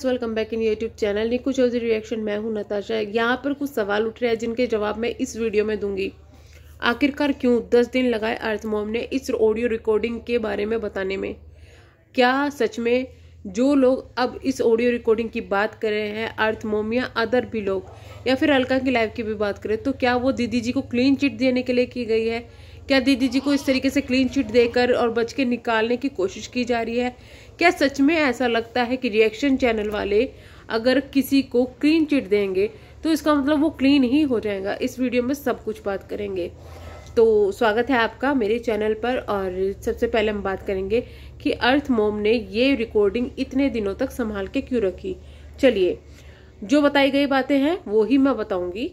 Friends, welcome back in YouTube channel Niku Chaudhary reaction. मैं हूं नताशा। यहाँ पर कुछ सवाल उठ रहे हैं जिनके जवाब मैं इस वीडियो में दूंगी। आखिरकार क्यों 10 दिन लगाए अर्थ मॉम ने इस ऑडियो रिकॉर्डिंग के बारे में बताने में? क्या सच में जो लोग अब इस ऑडियो रिकॉर्डिंग की बात कर रहे हैं, अर्थ मॉम या अदर भी लोग, या फिर अलका की लाइफ की भी बात करें, तो क्या वो दीदी जी को क्लीन चिट देने के लिए की गई है? क्या दीदी जी को इस तरीके से क्लीन चिट देकर और बच के निकालने की कोशिश की जा रही है? क्या सच में ऐसा लगता है कि रिएक्शन चैनल वाले अगर किसी को क्लीन चिट देंगे तो इसका मतलब वो क्लीन ही हो जाएगा? इस वीडियो में सब कुछ बात करेंगे। तो स्वागत है आपका मेरे चैनल पर। और सबसे पहले हम बात करेंगे कि अर्थ मॉम ने ये रिकॉर्डिंग इतने दिनों तक संभाल के क्यों रखी। चलिए, जो बताई गई बातें हैं वो ही मैं बताऊंगी,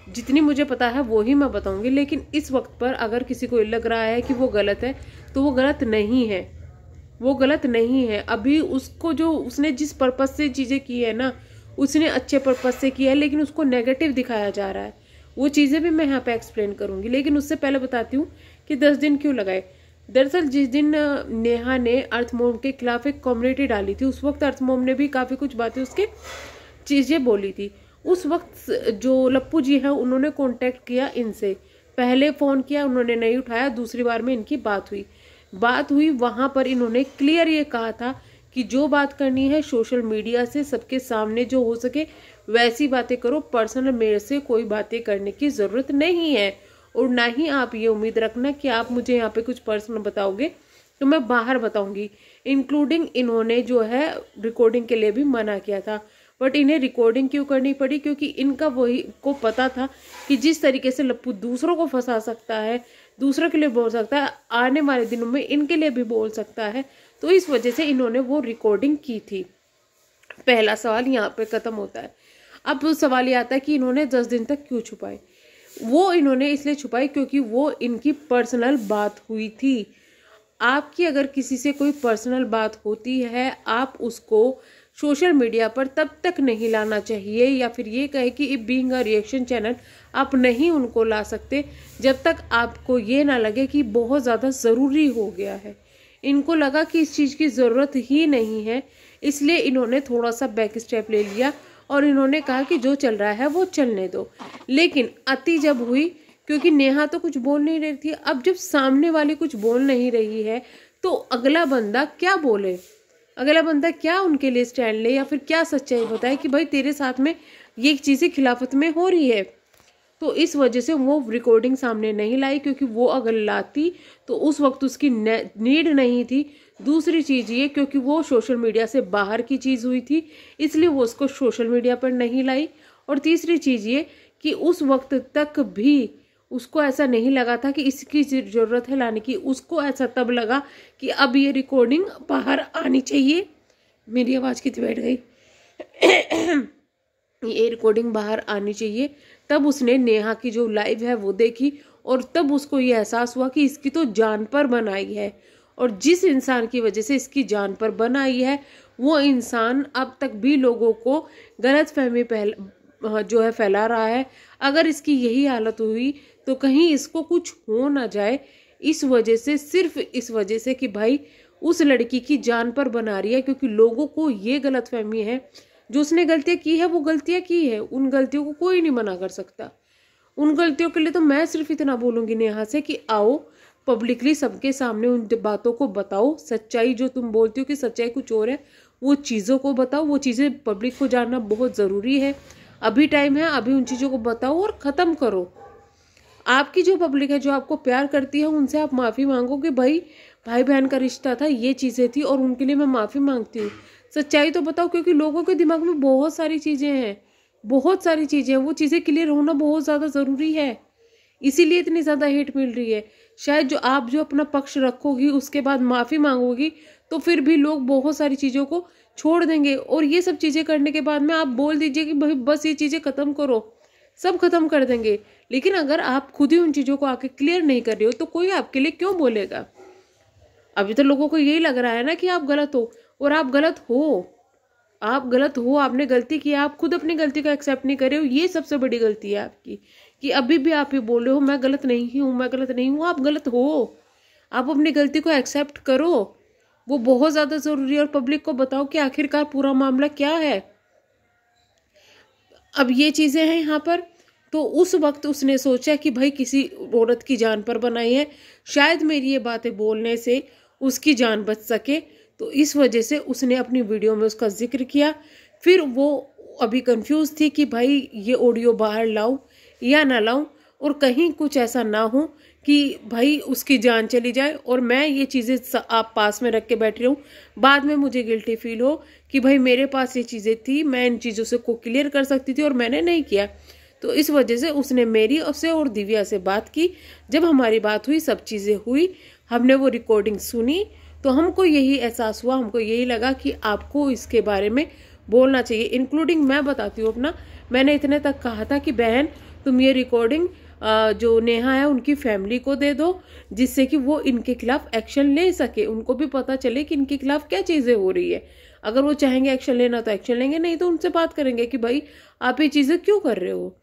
जितनी मुझे पता है वो ही मैं बताऊंगी। लेकिन इस वक्त पर अगर किसी को लग रहा है कि वो गलत है तो वो गलत नहीं है, वो गलत नहीं है। अभी उसको जो उसने जिस पर्पज से चीजें की है ना, उसने अच्छे पर्पज से किया है, लेकिन उसको नेगेटिव दिखाया जा रहा है। वो चीजें भी मैं यहाँ पे एक्सप्लेन करूंगी, लेकिन उससे पहले बताती हूँ कि 10 दिन क्यों लगाए। दरअसल जिस दिन नेहा ने अर्थ मॉम के खिलाफ एक कम्युनिटी डाली थी, उस वक्त अर्थ मॉम ने भी काफी कुछ बातें उसके चीजें बोली थी। उस वक्त जो लप्पू जी हैं उन्होंने कांटेक्ट किया इनसे, पहले फोन किया, उन्होंने नहीं उठाया। दूसरी बार में इनकी बात हुई, वहां पर इन्होंने क्लियर ये कहा था कि जो बात करनी है सोशल मीडिया से सबके सामने जो हो सके वैसी बातें करो, पर्सनल मेरे से कोई बातें करने की जरूरत नहीं है। और ना ही आप ये उम्मीद रखना कि आप मुझे यहाँ पे कुछ पर्सनल बताओगे तो मैं बाहर बताऊंगी। इंक्लूडिंग इन्होंने जो है रिकॉर्डिंग के लिए भी मना किया था। बट इन्हें रिकॉर्डिंग क्यों करनी पड़ी? क्योंकि इनका वही को पता था कि जिस तरीके से लप्पू दूसरों को फंसा सकता है, दूसरों के लिए बोल सकता है, आने वाले दिनों में इनके लिए भी बोल सकता है, तो इस वजह से इन्होंने वो रिकॉर्डिंग की थी। पहला सवाल यहाँ पे खत्म होता है। अब सवाल ये आता है कि इन्होंने 10 दिन तक क्यों छुपाई? वो इन्होंने इसलिए छुपाई क्योंकि वो इनकी पर्सनल बात हुई थी। आपकी अगर किसी से कोई पर्सनल बात होती है, आप उसको सोशल मीडिया पर तब तक नहीं लाना चाहिए, या फिर ये कहे कि बीइंग अ रिएक्शन चैनल आप नहीं उनको ला सकते, जब तक आपको ये ना लगे कि बहुत ज़्यादा ज़रूरी हो गया है। इनको लगा कि इस चीज़ की ज़रूरत ही नहीं है, इसलिए इन्होंने थोड़ा सा बैक स्टेप ले लिया और इन्होंने कहा कि जो चल रहा है वो चलने दो। लेकिन अति जब हुई, क्योंकि नेहा तो कुछ बोल नहीं रही थी, अब जब सामने वाली कुछ बोल नहीं रही है तो अगला बंदा क्या बोले, अगला बंदा क्या उनके लिए स्टैंड ले, या फिर क्या सच्चाई बताए कि भाई तेरे साथ में ये चीज़ें खिलाफत में हो रही है। तो इस वजह से वो रिकॉर्डिंग सामने नहीं लाई, क्योंकि वो अगर लाती तो उस वक्त उसकी नीड नहीं थी। दूसरी चीज़ ये, क्योंकि वो सोशल मीडिया से बाहर की चीज़ हुई थी, इसलिए वो उसको सोशल मीडिया पर नहीं लाई। और तीसरी चीज़ ये कि उस वक्त तक भी उसको ऐसा नहीं लगा था कि इसकी ज़रूरत है लाने की। उसको ऐसा तब लगा कि अब ये रिकॉर्डिंग बाहर आनी चाहिए। मेरी आवाज़ कितनी बैठ गई ये रिकॉर्डिंग बाहर आनी चाहिए। तब उसने नेहा की जो लाइव है वो देखी, और तब उसको ये एहसास हुआ कि इसकी तो जान पर बन आई है, और जिस इंसान की वजह से इसकी जान पर बन आई है वो इंसान अब तक भी लोगों को गलतफहमी जो है फैला रहा है। अगर इसकी यही हालत हुई तो कहीं इसको कुछ हो ना जाए, इस वजह से, सिर्फ इस वजह से कि भाई उस लड़की की जान पर बना रही है। क्योंकि लोगों को ये गलतफहमी है, जो उसने गलतियां की है वो गलतियां की है, उन गलतियों को कोई नहीं मना कर सकता। उन गलतियों के लिए तो मैं सिर्फ इतना बोलूंगी नेहा से कि आओ पब्लिकली सबके सामने उन बातों को बताओ। सच्चाई जो तुम बोलती हो कि सच्चाई कुछ और है, वो चीज़ों को बताओ। वो चीज़ें पब्लिक को जानना बहुत ज़रूरी है। अभी टाइम है, अभी उन चीज़ों को बताओ और ख़त्म करो। आपकी जो पब्लिक है, जो आपको प्यार करती है, उनसे आप माफ़ी मांगो कि भाई बहन का रिश्ता था, ये चीज़ें थी और उनके लिए मैं माफ़ी मांगती हूँ। सच्चाई तो बताओ, क्योंकि लोगों के दिमाग में बहुत सारी चीज़ें हैं, बहुत सारी चीज़ें हैं। वो चीज़ें क्लियर होना बहुत ज़्यादा ज़रूरी है, इसीलिए इतनी ज़्यादा हेट मिल रही है। शायद जो आप जो अपना पक्ष रखोगी, उसके बाद माफ़ी मांगोगी, तो फिर भी लोग बहुत सारी चीज़ों को छोड़ देंगे। और ये सब चीज़ें करने के बाद में आप बोल दीजिए कि भाई बस ये चीज़ें ख़त्म करो, सब खत्म कर देंगे। लेकिन अगर आप खुद ही उन चीज़ों को आके क्लियर नहीं कर रहे हो तो कोई आपके लिए क्यों बोलेगा? अभी तो लोगों को यही लग रहा है ना कि आप गलत हो, और आप गलत हो, आप गलत हो, आपने गलती की, आप खुद अपनी गलती को एक्सेप्ट नहीं कर रहे हो। ये सबसे बड़ी गलती है आपकी, कि अभी भी आप ये बोल रहे हो मैं गलत नहीं हूँ, मैं गलत नहीं हूँ। आप गलत हो, आप अपनी गलती को एक्सेप्ट करो। वो बहुत ज़्यादा ज़रूरी है। और पब्लिक को बताओ कि आखिरकार पूरा मामला क्या है। अब ये चीज़ें हैं यहाँ पर। तो उस वक्त उसने सोचा कि भाई किसी औरत की जान पर बनाई है, शायद मेरी ये बातें बोलने से उसकी जान बच सके, तो इस वजह से उसने अपनी वीडियो में उसका जिक्र किया। फिर वो अभी कंफ्यूज थी कि भाई ये ऑडियो बाहर लाऊं या ना लाऊं, और कहीं कुछ ऐसा ना हो कि भाई उसकी जान चली जाए और मैं ये चीज़ें आप पास में रख के बैठ रही हूँ, बाद में मुझे गिल्टी फील हो कि भाई मेरे पास ये चीज़ें थी, मैं इन चीज़ों से को क्लियर कर सकती थी और मैंने नहीं किया। तो इस वजह से उसने मेरी से और दिव्या से बात की। जब हमारी बात हुई, सब चीज़ें हुई, हमने वो रिकॉर्डिंग सुनी, तो हमको यही एहसास हुआ, हमको यही लगा कि आपको इसके बारे में बोलना चाहिए। इंक्लूडिंग मैं बताती हूँ अपना, मैंने इतने तक कहा था कि बहन तुम ये रिकॉर्डिंग जो नेहा है उनकी फैमिली को दे दो, जिससे कि वो इनके खिलाफ एक्शन ले सके, उनको भी पता चले कि इनके खिलाफ क्या चीज़ें हो रही है। अगर वो चाहेंगे एक्शन लेना तो एक्शन लेंगे, नहीं तो उनसे बात करेंगे कि भाई आप ये चीज़ें क्यों कर रहे हो।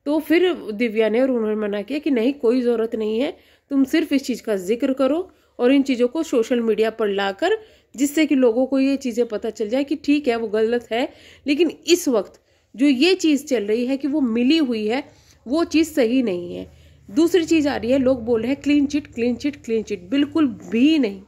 तो फिर दिव्या ने और उन्होंने मना किया कि नहीं, कोई ज़रूरत नहीं है, तुम सिर्फ इस चीज़ का जिक्र करो और इन चीज़ों को सोशल मीडिया पर लाकर, जिससे कि लोगों को ये चीज़ें पता चल जाए कि ठीक है वो गलत है, लेकिन इस वक्त जो ये चीज़ चल रही है कि वो मिली हुई है, वो चीज़ सही नहीं है। दूसरी चीज़ आ रही है, लोग बोल रहे हैं clean chit clean chit clean chit, बिल्कुल भी नहीं।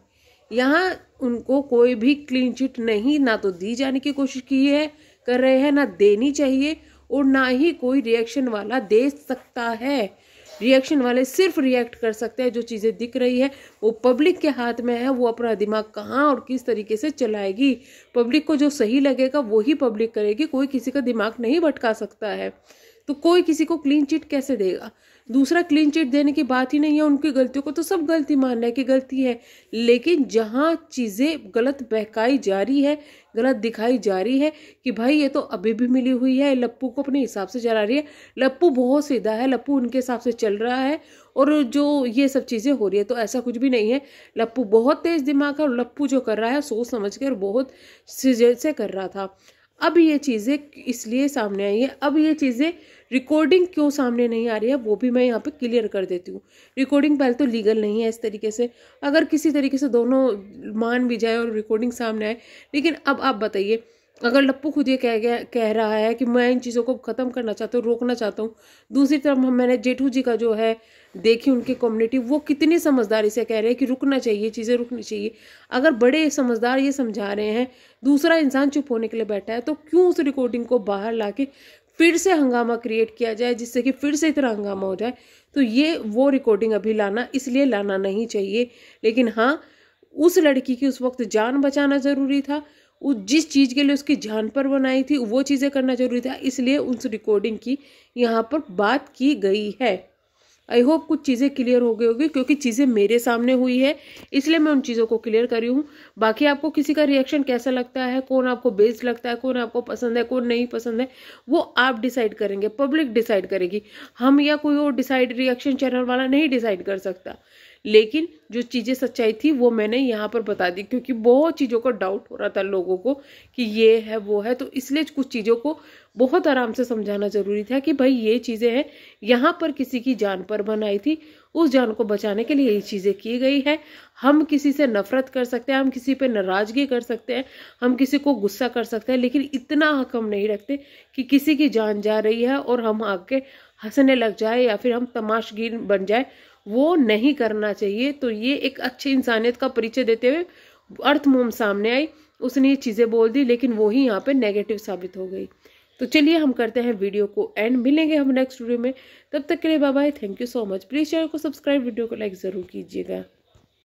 यहाँ उनको कोई भी क्लीन चिट नहीं, ना तो दी जाने की कोशिश की है, कर रहे हैं, ना देनी चाहिए, और ना ही कोई रिएक्शन वाला दे सकता है। रिएक्शन वाले सिर्फ रिएक्ट कर सकते हैं, जो चीज़ें दिख रही है वो पब्लिक के हाथ में है, वो अपना दिमाग कहाँ और किस तरीके से चलाएगी। पब्लिक को जो सही लगेगा वो ही पब्लिक करेगी, कोई किसी का दिमाग नहीं भटका सकता है। तो कोई किसी को क्लीन चिट कैसे देगा। दूसरा, क्लीन चिट देने की बात ही नहीं है, उनकी गलतियों को तो सब गलती मान रहा है कि गलती है, लेकिन जहाँ चीज़ें गलत बहकाई जा रही है, गलत दिखाई जा रही है कि भाई ये तो अभी भी मिली हुई है, लप्पू को अपने हिसाब से चला रही है, लप्पू बहुत सीधा है, लप्पू उनके हिसाब से चल रहा है, और जो ये सब चीज़ें हो रही है तो ऐसा कुछ भी नहीं है। लप्पू बहुत तेज दिमाग है और लप्पू जो कर रहा है सोच समझ के और बहुत से कर रहा था। अब ये चीज़ें इसलिए सामने आई है, अब ये चीज़ें रिकॉर्डिंग क्यों सामने नहीं आ रही है वो भी मैं यहाँ पे क्लियर कर देती हूँ। रिकॉर्डिंग पहले तो लीगल नहीं है इस तरीके से, अगर किसी तरीके से दोनों मान भी जाए और रिकॉर्डिंग सामने आए, लेकिन अब आप बताइए, अगर लप्पू खुद ये कह रहा है कि मैं इन चीज़ों को ख़त्म करना चाहता हूँ, रोकना चाहता हूँ, दूसरी तरफ मैंने जेठू जी का जो है देखी उनकी कम्युनिटी, वो कितनी समझदारी से कह रहे हैं कि रुकना चाहिए, चीज़ें रुकनी चाहिए। अगर बड़े समझदार ये समझा रहे हैं, दूसरा इंसान चुप होने के लिए बैठा है, तो क्यों उस रिकॉर्डिंग को बाहर ला के फिर से हंगामा क्रिएट किया जाए, जिससे कि फिर से इतना हंगामा हो जाए। तो ये वो रिकॉर्डिंग अभी लाना इसलिए लाना नहीं चाहिए। लेकिन हाँ, उस लड़की की उस वक्त जान बचाना ज़रूरी था, वो जिस चीज़ के लिए उसकी जान पर बनाई थी वो चीज़ें करना जरूरी था, इसलिए उस रिकॉर्डिंग की यहाँ पर बात की गई है। आई होप कुछ चीज़ें क्लियर हो गई होगी, क्योंकि चीज़ें मेरे सामने हुई है इसलिए मैं उन चीज़ों को क्लियर कर रही हूँ। बाकी आपको किसी का रिएक्शन कैसा लगता है, कौन आपको बेस्ट लगता है, कौन आपको पसंद है, कौन नहीं पसंद है, वो आप डिसाइड करेंगे, पब्लिक डिसाइड करेगी। हम या कोई और डिसाइड रिएक्शन चैनल वाला नहीं डिसाइड कर सकता। लेकिन जो चीज़ें सच्चाई थी वो मैंने यहाँ पर बता दी, क्योंकि बहुत चीज़ों का डाउट हो रहा था लोगों को कि ये है वो है, तो इसलिए कुछ चीज़ों को बहुत आराम से समझाना ज़रूरी था कि भाई ये चीज़ें हैं, यहाँ पर किसी की जान पर बनाई थी, उस जान को बचाने के लिए ये चीज़ें की गई है। हम किसी से नफरत कर सकते हैं, हम किसी पे नाराज़गी कर सकते हैं, हम किसी को गुस्सा कर सकते हैं, लेकिन इतना हक हम नहीं रखते कि किसी की जान जा रही है और हम आके हंसने लग जाए या फिर हम तमाशगीर बन जाए, वो नहीं करना चाहिए। तो ये एक अच्छी इंसानियत का परिचय देते हुए अर्थमोम सामने आई, उसने ये चीज़ें बोल दी, लेकिन वो ही यहाँ पे नेगेटिव साबित हो गई। तो चलिए हम करते हैं वीडियो को एंड, मिलेंगे हम नेक्स्ट वीडियो में, तब तक के लिए bye bye, thank you so much. Please channel को सब्सक्राइब, वीडियो को लाइक ज़रूर कीजिएगा।